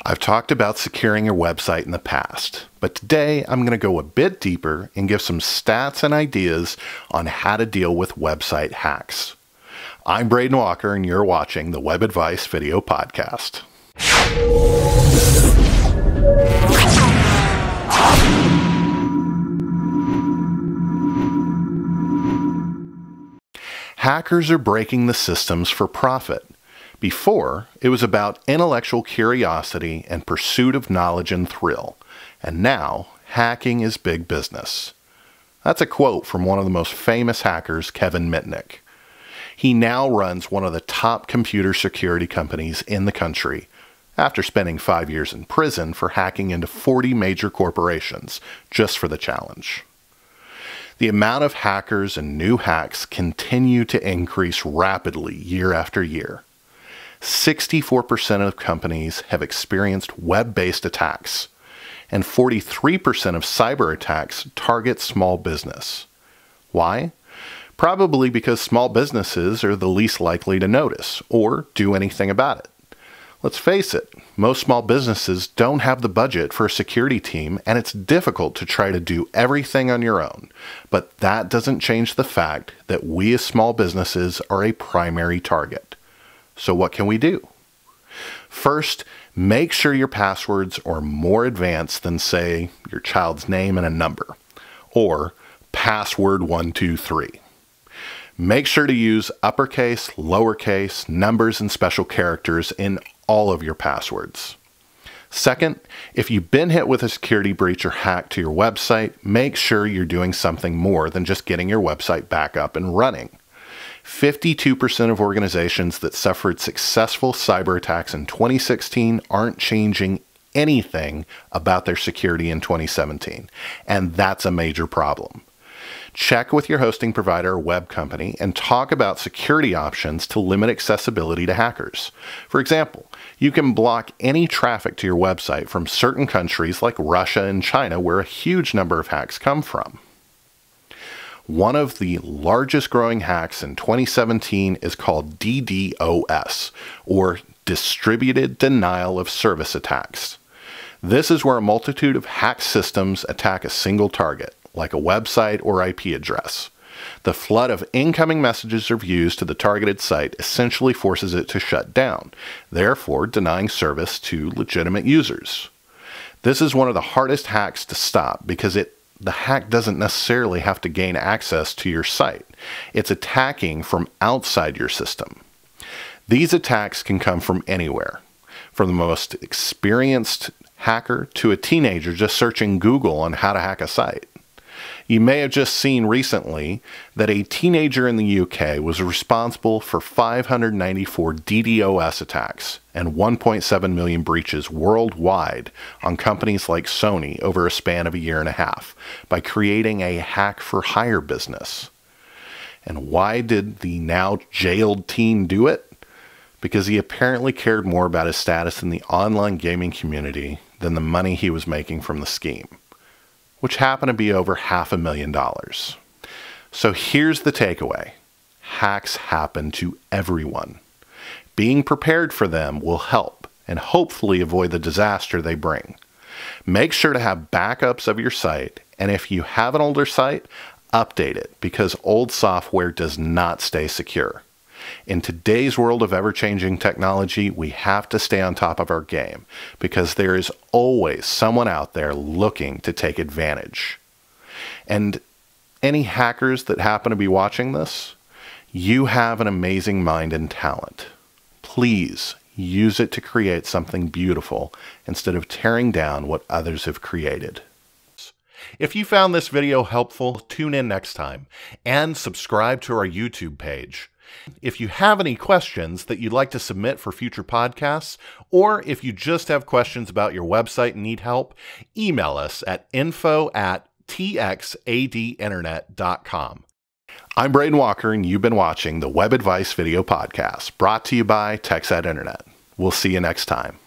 I've talked about securing your website in the past, but today I'm going to go a bit deeper and give some stats and ideas on how to deal with website hacks. I'm Braden Walker, and you're watching the Web Advice Video Podcast. Hackers are breaking the systems for profit. Before, it was about intellectual curiosity and pursuit of knowledge and thrill. And now, hacking is big business. That's a quote from one of the most famous hackers, Kevin Mitnick. He now runs one of the top computer security companies in the country, after spending 5 years in prison for hacking into 40 major corporations just for the challenge. The amount of hackers and new hacks continue to increase rapidly year after year. 64% of companies have experienced web-based attacks, and 43% of cyber attacks target small business. Why? Probably because small businesses are the least likely to notice or do anything about it. Let's face it, most small businesses don't have the budget for a security team, and it's difficult to try to do everything on your own. But that doesn't change the fact that we as small businesses are a primary target. So what can we do? First, make sure your passwords are more advanced than, say, your child's name and a number, or password 123. Make sure to use uppercase, lowercase, numbers, and special characters in all of your passwords. Second, if you've been hit with a security breach or hack to your website, make sure you're doing something more than just getting your website back up and running. 52% of organizations that suffered successful cyber attacks in 2016 aren't changing anything about their security in 2017, and that's a major problem. Check with your hosting provider or web company and talk about security options to limit accessibility to hackers. For example, you can block any traffic to your website from certain countries like Russia and China, where a huge number of hacks come from. One of the largest growing hacks in 2017 is called DDoS, or Distributed Denial of Service attacks. This is where a multitude of hacked systems attack a single target, like a website or IP address. The flood of incoming messages or views to the targeted site essentially forces it to shut down, therefore denying service to legitimate users. This is one of the hardest hacks to stop because the hack doesn't necessarily have to gain access to your site. It's attacking from outside your system. These attacks can come from anywhere, from the most experienced hacker to a teenager just searching Google on how to hack a site. You may have just seen recently that a teenager in the UK was responsible for 594 DDoS attacks and 1.7 million breaches worldwide on companies like Sony over a span of a year and a half by creating a hack-for-hire business. And why did the now jailed teen do it? Because he apparently cared more about his status in the online gaming community than the money he was making from the scheme, which happened to be over $500,000. So here's the takeaway. Hacks happen to everyone. Being prepared for them will help and hopefully avoid the disaster they bring. Make sure to have backups of your site, and if you have an older site, update it because old software does not stay secure. In today's world of ever-changing technology, we have to stay on top of our game because there is always someone out there looking to take advantage. And any hackers that happen to be watching this, you have an amazing mind and talent. Please use it to create something beautiful instead of tearing down what others have created. If you found this video helpful, tune in next time and subscribe to our YouTube page. If you have any questions that you'd like to submit for future podcasts, or if you just have questions about your website and need help, email us at info@txadinternet.com. I'm Braden Walker, and you've been watching the Web Advice Video Podcast, brought to you by TxAd Internet. We'll see you next time.